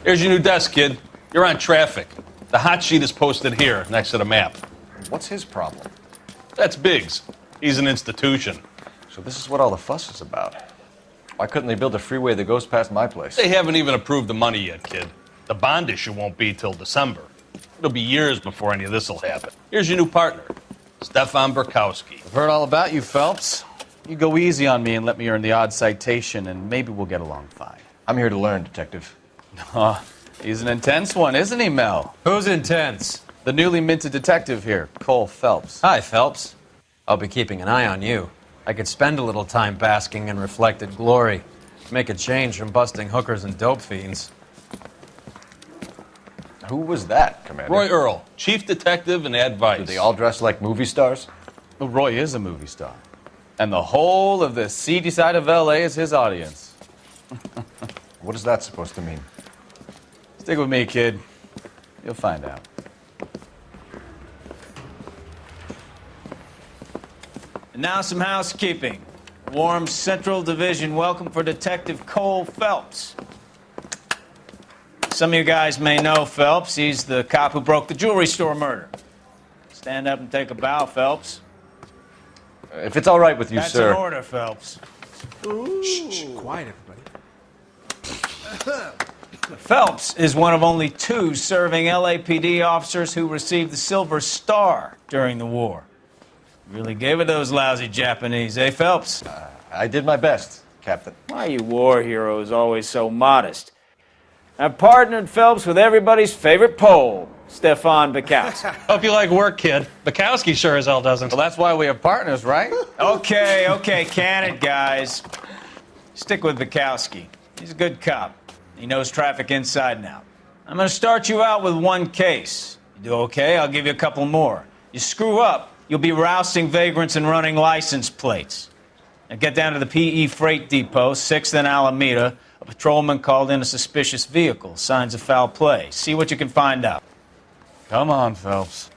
Here's your new desk, kid. You're on traffic. The hot sheet is posted here, next to the map. What's his problem? That's Biggs. He's an institution. So this is what all the fuss is about. Why couldn't they build a freeway that goes past my place? They haven't even approved the money yet, kid. The bond issue won't be till December. It'll be years before any of this will happen. Here's your new partner, Stefan Burkowski. I've heard all about you, Phelps. You go easy on me and let me earn the odd citation, and maybe we'll get along fine. I'm here to learn, Detective. He's an intense one, isn't he, Mel? Who's intense? The newly minted detective here, Cole Phelps. Hi, Phelps. I'll be keeping an eye on you. I could spend a little time basking in reflected glory. Make a change from busting hookers and dope fiends. Who was that, Commander? Roy Earl, chief detective and advice. Do they all dress like movie stars? Well, Roy is a movie star. And the whole of the seedy side of L.A. is his audience. What is that supposed to mean? Stick with me, kid. You'll find out. And now some housekeeping. Warm Central Division welcome for Detective Cole Phelps. Some of you guys may know Phelps. He's the cop who broke the jewelry store murder. Stand up and take a bow, Phelps. If it's all right with you, That's sir. an order, Phelps. Shh, quiet, everybody. Phelps is one of only 2 serving LAPD officers who received the Silver Star during the war. Really gave it those lousy Japanese, eh, Phelps? I did my best, Captain. Why are you war heroes always so modest? I've partnered Phelps with everybody's favorite Pole, Stefan Burkowski. Hope you like work, kid. Bukowski sure as hell doesn't. Well, that's why we have partners, right? Okay, can it, guys? Stick with Bukowski. He's a good cop. He knows traffic inside and out. I'm going to start you out with 1 case. You do okay, I'll give you a couple more. You screw up, you'll be rousting vagrants and running license plates. Now get down to the PE Freight Depot, 6th and Alameda. A patrolman called in a suspicious vehicle. Signs of foul play. See what you can find out. Come on, Phelps.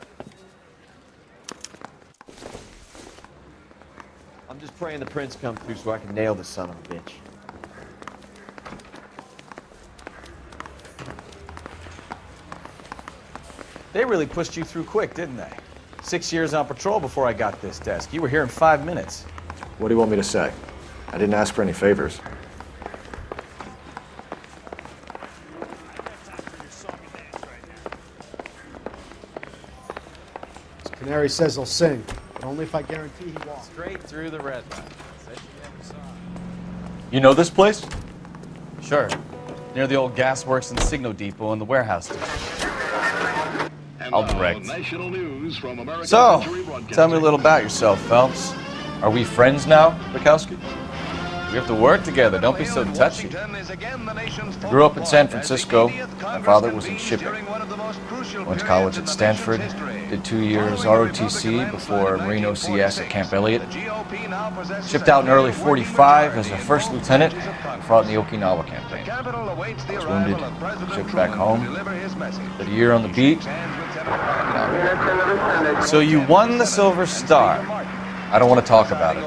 I'm just praying the prince comes through so I can nail this son of a bitch. They really pushed you through quick, didn't they? 6 years on patrol before I got this desk. You were here in 5 minutes. What do you want me to say? I didn't ask for any favors. Canary says he'll sing, but only if I guarantee he won't. Straight through the red line. You know this place? Sure. Near the old gasworks and Signo Depot and the warehouse district. I'll direct. So, tell me a little about yourself, Phelps. Are we friends now, Bukowski? We have to work together. Don't be so touchy. I grew up in San Francisco. My father was in shipping. Went to college at Stanford. Did 2 years ROTC before Marine OCS at Camp Elliott. Shipped out in early '45 as a first lieutenant and fought in the Okinawa campaign. Was wounded, shipped back home. Did a year on the beat. So you won the Silver Star. I don't want to talk about it.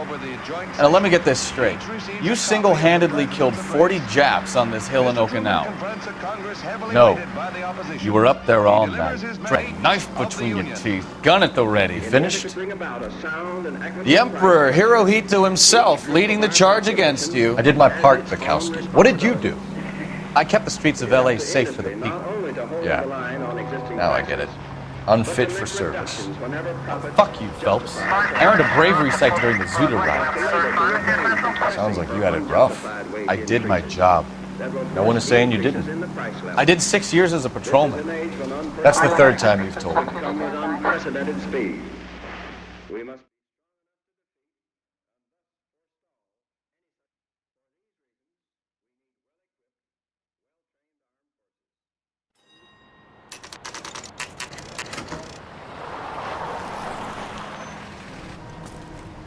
And let me get this straight. You single-handedly killed 40 Japs on this hill in Okinawa. No. You were up there all night. Knife between your teeth. Gun at the ready. Finished? The Emperor Hirohito himself leading the charge against you. I did my part, Bukowski. What did you do? I kept the streets of L.A. safe for the people. Yeah. Now I get it. Unfit for service. Fuck you, Phelps. I earned a bravery sight during the Zuda riots. Sounds like you had it rough. I did my job. No one is saying you didn't. I did 6 years as a patrolman. That's the 3rd time you've told me.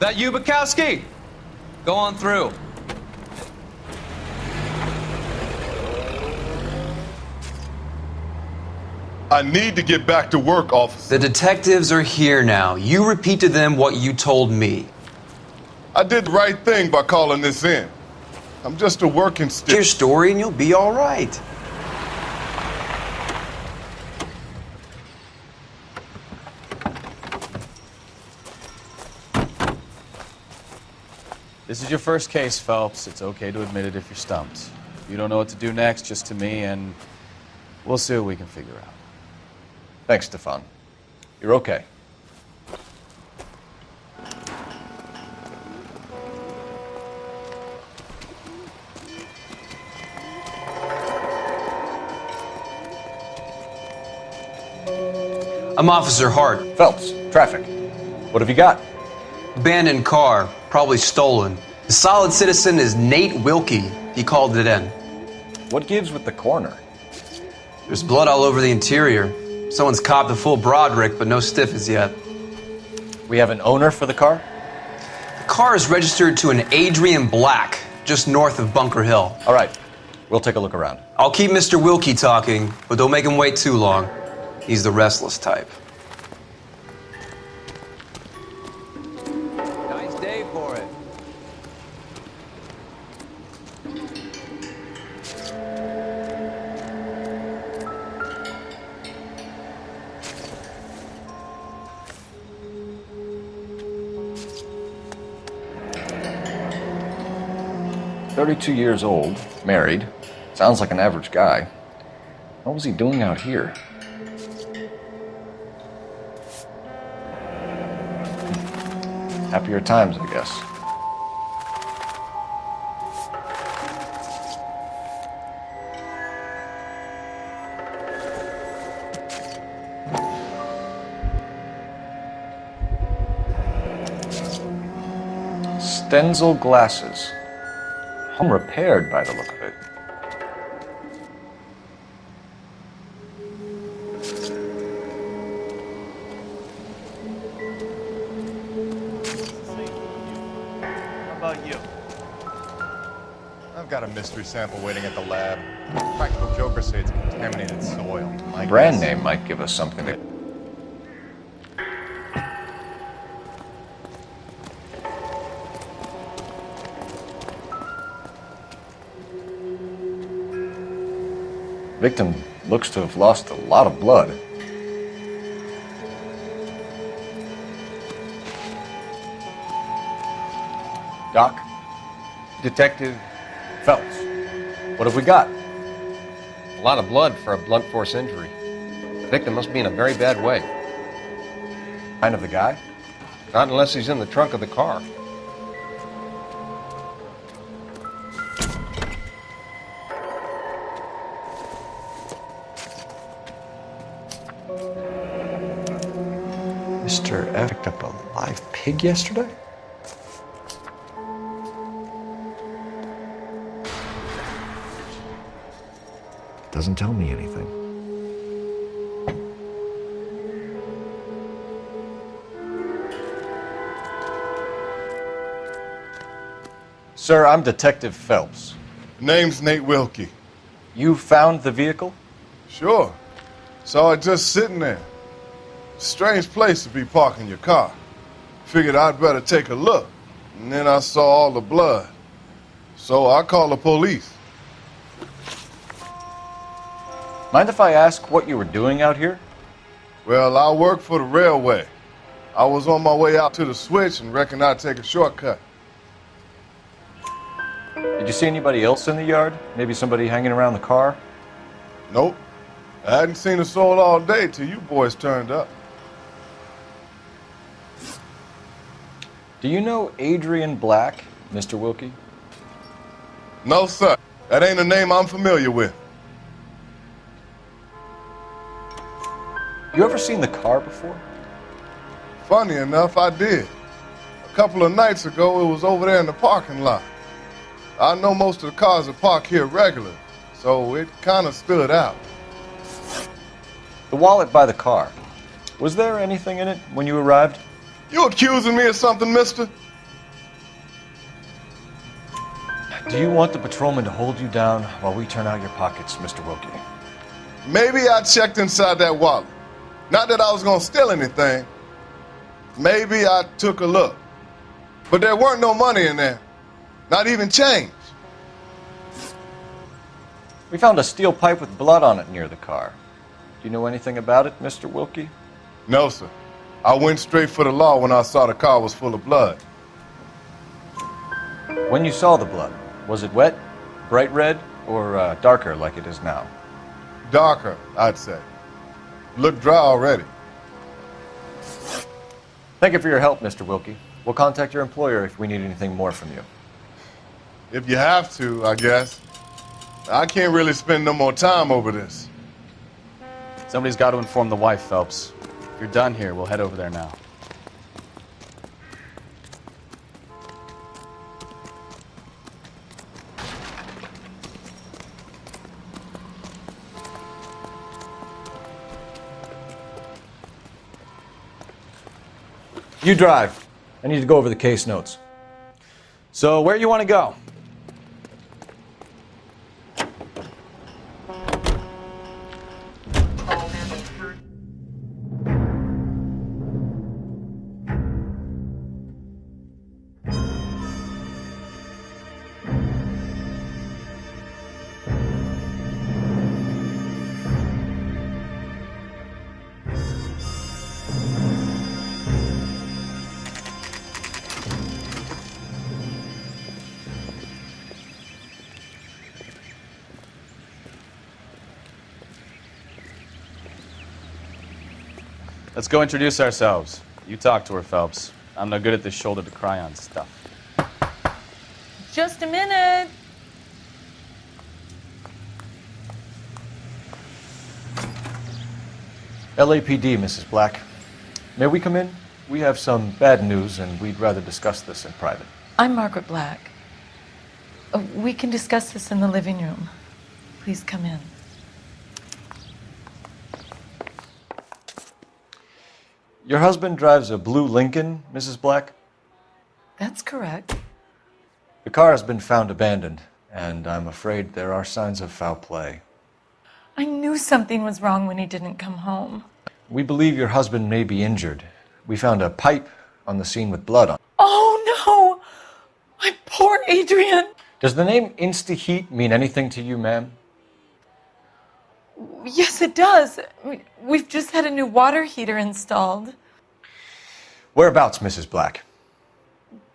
That you, Bukowski? Go on through. I need to get back to work, officer. The detectives are here now. You repeat to them what you told me. I did the right thing by calling this in. I'm just a working stick. Your story and you'll be all right. This is your first case, Phelps. It's okay to admit it if you're stumped. If you don't know what to do next, just to me, and we'll see what we can figure out. Thanks, Stefan. You're okay. I'm Officer Hart. Phelps, traffic. What have you got? Abandoned car, probably stolen. The solid citizen is Nate Wilkie. He called it in. What gives with the coroner? There's blood all over the interior. Someone's copped a full Broderick, but no stiff as yet. We have an owner for the car? The car is registered to an Adrian Black, just north of Bunker Hill. All right, we'll take a look around. I'll keep Mr. Wilkie talking, but don't make him wait too long. He's the restless type. Nice day for it. "32 years old, married. Sounds like an average guy. What was he doing out here?" Happier times, I guess. Stenzel glasses. Home repaired by the look of it. I've got a mystery sample waiting at the lab. Practical jokers say it's contaminated soil. The brand name might give us something to... Victim looks to have lost a lot of blood. Doc? Detective Phelps, what have we got? A lot of blood for a blunt force injury. The victim must be in a very bad way. Kind of the guy? Not unless he's in the trunk of the car. Mr. F picked up a live pig yesterday? Doesn't tell me anything. Sir, I'm Detective Phelps. Name's Nate Wilkie. You found the vehicle? Sure. Saw it just sitting there. Strange place to be parking your car. Figured I'd better take a look. And then I saw all the blood. So I called the police. Mind if I ask what you were doing out here? Well, I work for the railway. I was on my way out to the switch and reckoned I'd take a shortcut. Did you see anybody else in the yard? Maybe somebody hanging around the car? Nope. I hadn't seen a soul all day till you boys turned up. Do you know Adrian Black, Mr. Wilkie? No, sir. That ain't a name I'm familiar with. You ever seen the car before? Funny enough, I did. A couple of nights ago, it was over there in the parking lot. I know most of the cars that park here regular, so it kind of stood out. The wallet by the car. Was there anything in it when you arrived? You accusing me of something, mister? Do you want the patrolman to hold you down while we turn out your pockets, Mr. Wilkie? Maybe I checked inside that wallet. Not that I was gonna steal anything. Maybe I took a look. But there weren't no money in there. Not even change. We found a steel pipe with blood on it near the car. Do you know anything about it, Mr. Wilkie? No, sir. I went straight for the law when I saw the car was full of blood. When you saw the blood, was it wet, bright red, or darker like it is now? Darker, I'd say. Look dry already. Thank you for your help, Mr. Wilkie. We'll contact your employer if we need anything more from you. If you have to, I guess. I can't really spend no more time over this. Somebody's got to inform the wife, Phelps. If you're done here, we'll head over there now. You drive. I need to go over the case notes. So, where you want to go? Let's go introduce ourselves. You talk to her, Phelps. I'm no good at this shoulder to cry on stuff. Just a minute. LAPD, Mrs. Black. May we come in? We have some bad news, and we'd rather discuss this in private. I'm Margaret Black. We can discuss this in the living room. Please come in. Your husband drives a blue Lincoln, Mrs. Black? That's correct. The car has been found abandoned, and I'm afraid there are signs of foul play. I knew something was wrong when he didn't come home. We believe your husband may be injured. We found a pipe on the scene with blood on it. Oh, no! My poor Adrian! Does the name Insta-Heat mean anything to you, ma'am? Yes, it does. We've just had a new water heater installed. Whereabouts, Mrs. Black?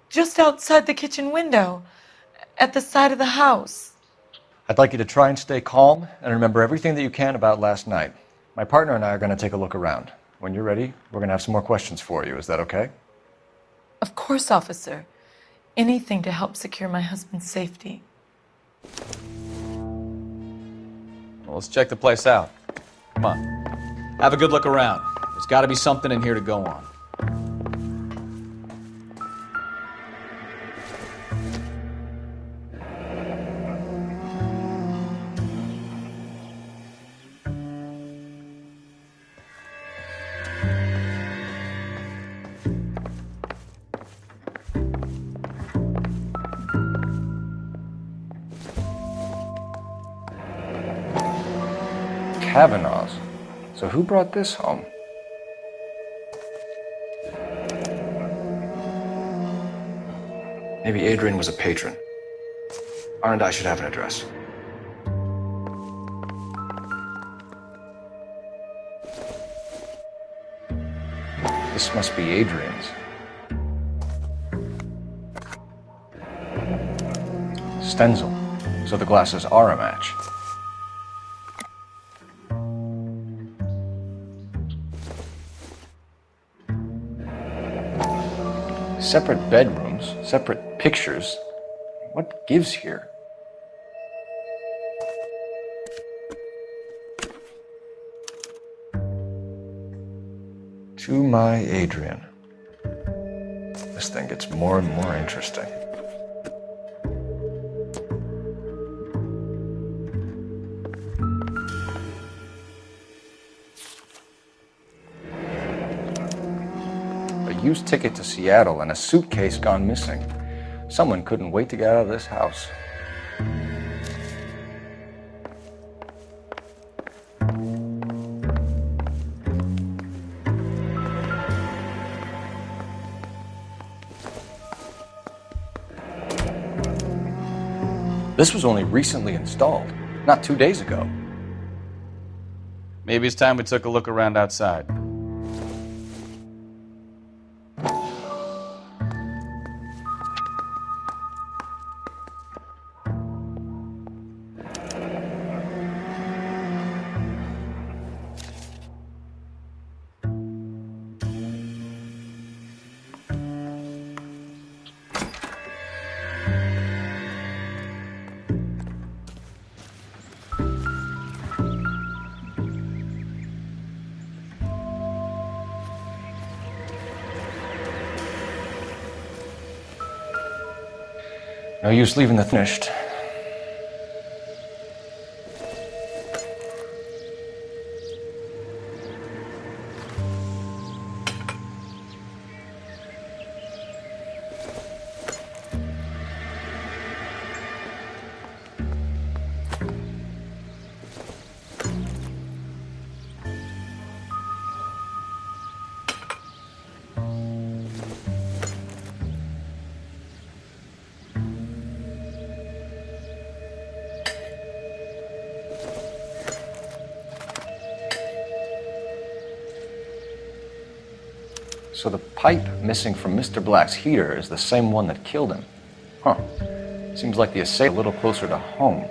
Just outside the kitchen window, at the side of the house. I'd like you to try and stay calm and remember everything that you can about last night. My partner and I are going to take a look around. When you're ready, we're going to have some more questions for you. Is that okay? Of course, officer. Anything to help secure my husband's safety. Well, let's check the place out. Come on. Have a good look around. There's got to be something in here to go on. Kavanaugh's. So who brought this home? Maybe Adrian was a patron. R&I should have an address. This must be Adrian's. Stenzel. So the glasses are a match. Separate bedrooms, separate pictures. What gives here? To my Adrian. This thing gets more and more interesting. Used ticket to Seattle and a suitcase gone missing. Someone couldn't wait to get out of this house. This was only recently installed, not 2 days ago. Maybe it's time we took a look around outside. No use leaving the finished. So the pipe missing from Mr. Black's heater is the same one that killed him. Huh. Seems like the assailant a little closer to home.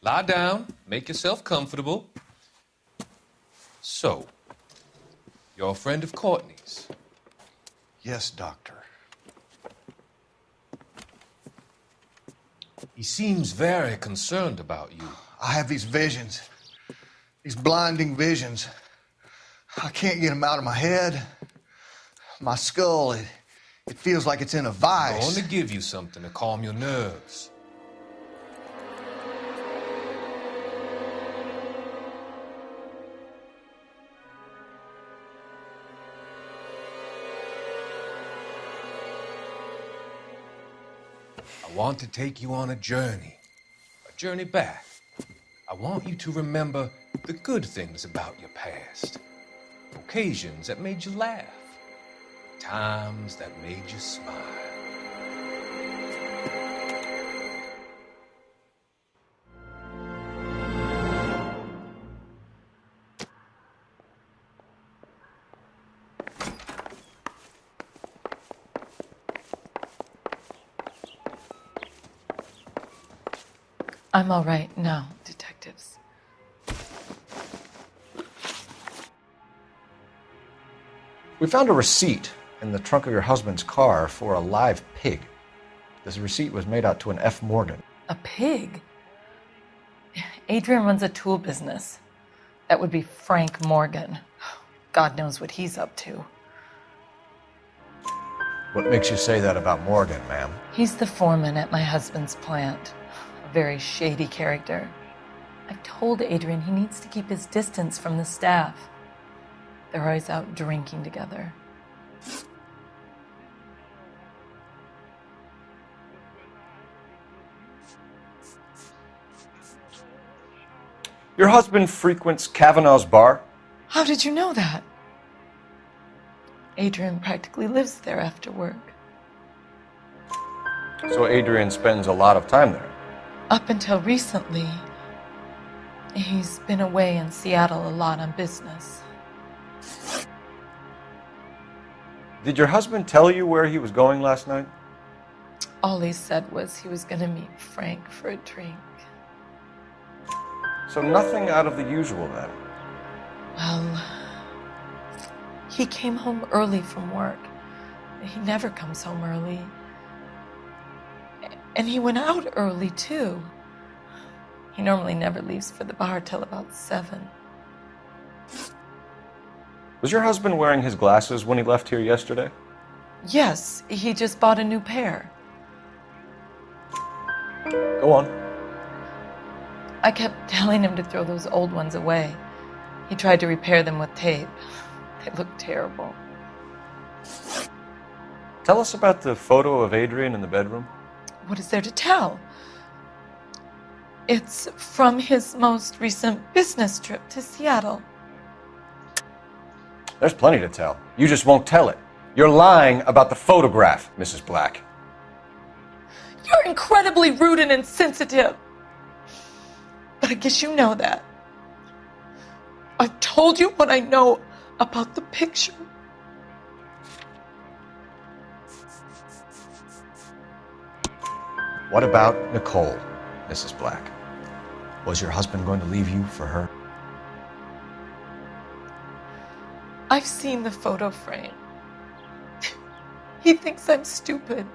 Lie down, make yourself comfortable. So, you're a friend of Courtney's? Yes, Doctor. He seems very concerned about you. I have these visions, these blinding visions. I can't get them out of my head. My skull, it feels like it's in a vice. I'm going to give you something to calm your nerves. I want to take you on a journey back. I want you to remember the good things about your past, occasions that made you laugh, times that made you smile. I'm all right now, detectives. We found a receipt in the trunk of your husband's car for a live pig. This receipt was made out to an F. Morgan. A pig? Adrian runs a tool business. That would be Frank Morgan. God knows what he's up to. What makes you say that about Morgan, ma'am? He's the foreman at my husband's plant. A very shady character. I've told Adrian he needs to keep his distance from the staff. They're always out drinking together. Your husband frequents Kavanaugh's bar? How did you know that? Adrian practically lives there after work. So Adrian spends a lot of time there? Up until recently, he's been away in Seattle a lot on business. Did your husband tell you where he was going last night? All he said was he was going to meet Frank for a drink. So nothing out of the usual then? Well, he came home early from work. He never comes home early. And he went out early, too. He normally never leaves for the bar till about 7. Was your husband wearing his glasses when he left here yesterday? Yes, he just bought a new pair. Go on. I kept telling him to throw those old ones away. He tried to repair them with tape. They look terrible. Tell us about the photo of Adrian in the bedroom. What is there to tell? It's from his most recent business trip to Seattle. There's plenty to tell. You just won't tell it. You're lying about the photograph, Mrs. Black. You're incredibly rude and insensitive. But I guess you know that. I've told you what I know about the picture. What about Nicole, Mrs. Black? Was your husband going to leave you for her? I've seen the photo frame. He thinks I'm stupid.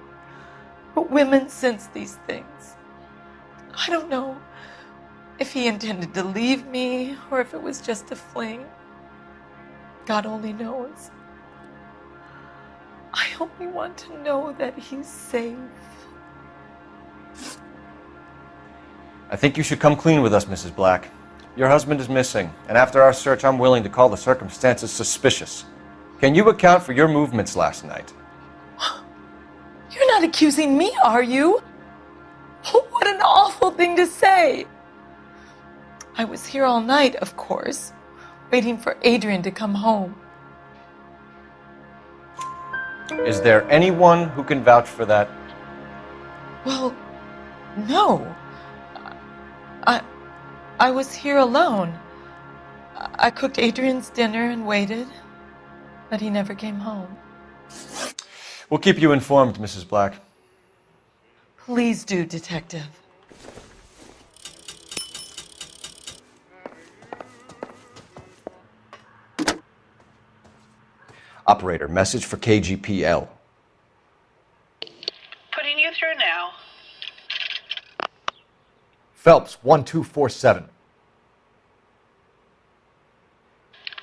But women sense these things. I don't know if he intended to leave me or if it was just a fling. God only knows. I only want to know that he's safe. I think you should come clean with us, Mrs. Black. Your husband is missing, and after our search, I'm willing to call the circumstances suspicious. Can you account for your movements last night? You're not accusing me, are you? What an awful thing to say. I was here all night, of course, waiting for Adrian to come home. Is there anyone who can vouch for that? Well, no. I was here alone. I cooked Adrian's dinner and waited, but he never came home. We'll keep you informed, Mrs. Black. Please do, Detective. Operator, message for KGPL. Putting you through now. Phelps, 1247.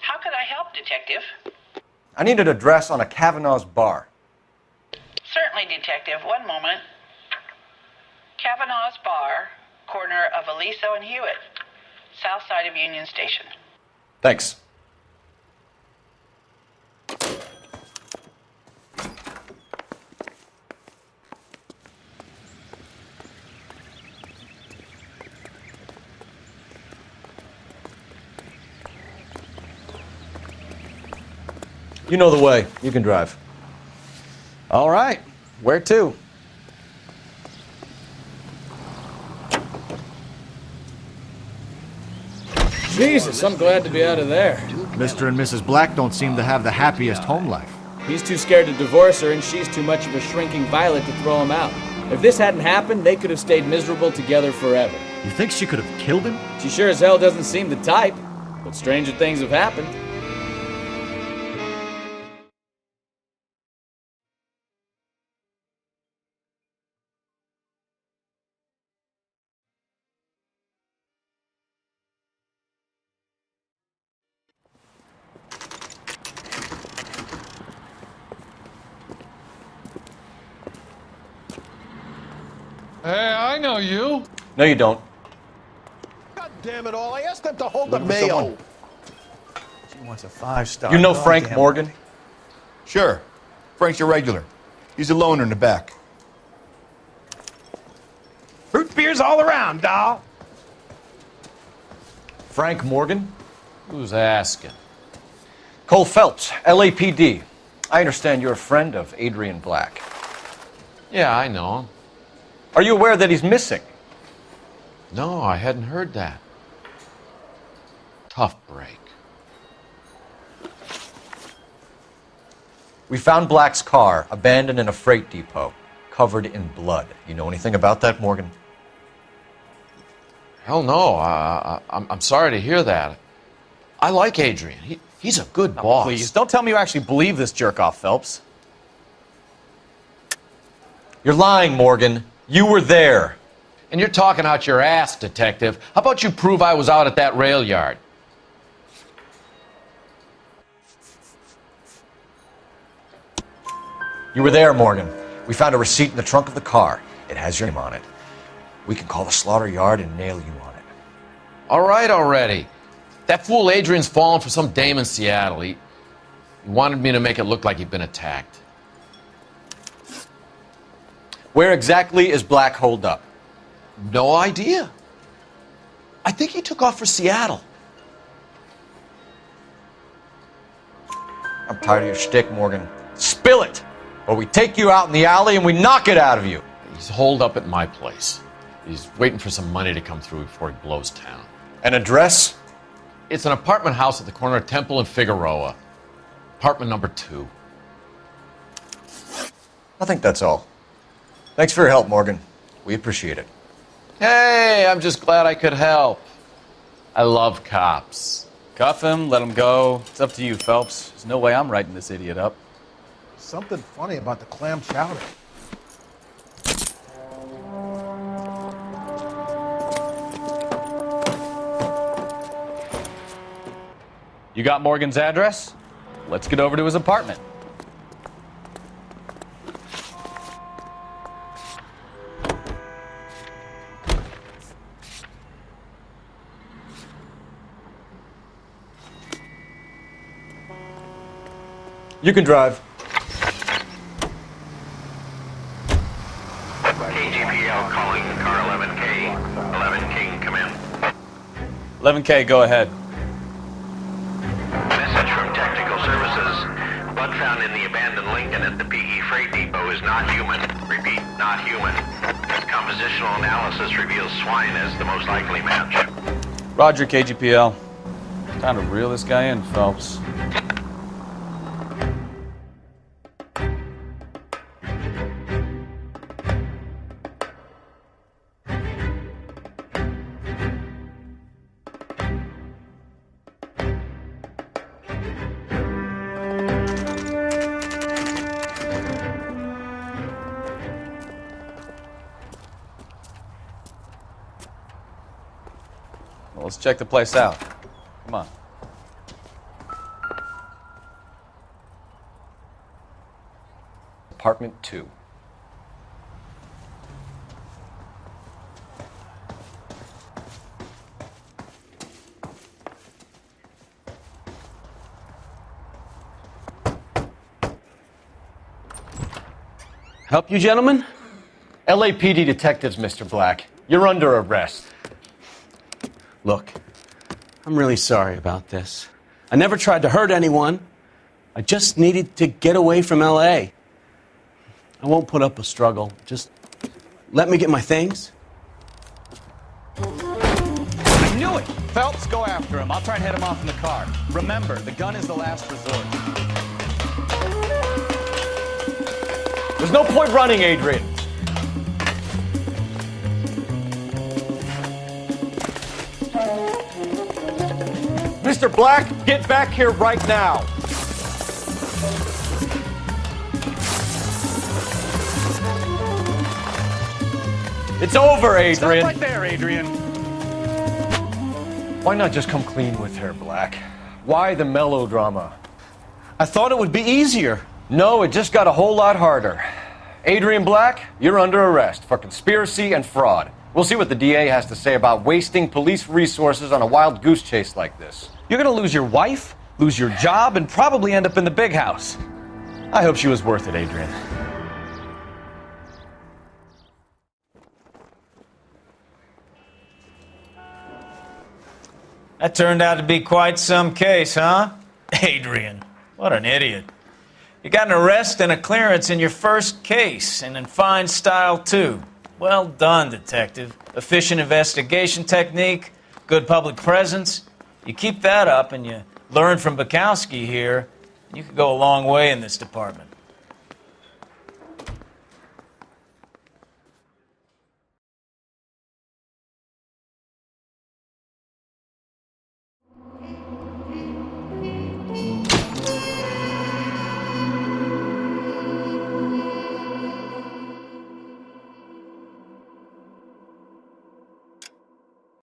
How could I help, Detective? I need an address on a Kavanaugh's bar. Certainly, Detective. One moment. Kavanaugh's Bar, corner of Aliso and Hewitt, south side of Union Station. Thanks. You know the way. You can drive. All right. Where to? Jesus, I'm glad to be out of there. Mr. and Mrs. Black don't seem to have the happiest home life. He's too scared to divorce her, and she's too much of a shrinking violet to throw him out. If this hadn't happened, they could have stayed miserable together forever. You think she could have killed him? She sure as hell doesn't seem the type, but stranger things have happened. Hey, I know you. No, you don't. God damn it all. I asked them to hold the mayo. She wants a 5-star. You know Frank Morgan? Sure. Frank's your regular. He's a loner in the back. Root beers all around, doll. Frank Morgan? Who's asking? Cole Phelps, LAPD. I understand you're a friend of Adrian Black. Yeah, I know him. Are you aware that he's missing? No, I hadn't heard that. Tough break. We found Black's car abandoned in a freight depot, covered in blood. You know anything about that, Morgan? Hell no. I'm sorry to hear that. I like Adrian. He's a good boss. Please, don't tell me you actually believe this jerk-off, Phelps. You're lying, Morgan. You were there. And you're talking out your ass, Detective. How about you prove I was out at that rail yard? You were there, Morgan. We found a receipt in the trunk of the car. It has your name on it. We can call the slaughter yard and nail you on it. All right already. That fool Adrian's fallen for some dame in Seattle. He wanted me to make it look like he'd been attacked. Where exactly is Black holed up? No idea. I think he took off for Seattle. I'm tired of your shtick, Morgan. Spill it, or we take you out in the alley and we knock it out of you. He's holed up at my place. He's waiting for some money to come through before he blows town. An address? It's an apartment house at the corner of Temple and Figueroa. Apartment number 2. I think that's all. Thanks for your help, Morgan. We appreciate it. Hey, I'm just glad I could help. I love cops. Cuff him, let him go. It's up to you, Phelps. There's no way I'm writing this idiot up. Something funny about the clam chowder. You got Morgan's address? Let's get over to his apartment. You can drive. KGPL calling car 11K. 11 King, come in. 11K, go ahead. Message from Technical Services. Blood found in the abandoned Lincoln at the PE Freight Depot is not human. Repeat, not human. Compositional analysis reveals swine as the most likely match. Roger, KGPL. Time to reel this guy in, Phelps. Well, let's check the place out. Come on. Apartment 2. Help you, gentlemen? LAPD detectives, Mr. Black. You're under arrest. Look, I'm really sorry about this. I never tried to hurt anyone. I just needed to get away from LA. I won't put up a struggle. Just let me get my things. I knew it! Phelps, go after him. I'll try and head him off in the car. Remember, the gun is the last resort. There's no point running, Adrian. Mr. Black, get back here right now. It's over, Adrian. Stop right there, Adrian. Why not just come clean with her, Black? Why the melodrama? I thought it would be easier. No, it just got a whole lot harder. Adrian Black, you're under arrest for conspiracy and fraud. We'll see what the DA has to say about wasting police resources on a wild goose chase like this. You're gonna lose your wife, lose your job, and probably end up in the big house. I hope she was worth it, Adrian. That turned out to be quite some case, huh? Adrian, what an idiot. You got an arrest and a clearance in your first case, and in fine style, too. Well done, detective. Efficient investigation technique, good public presence. You keep that up and you learn from Bukowski here, you could go a long way in this department.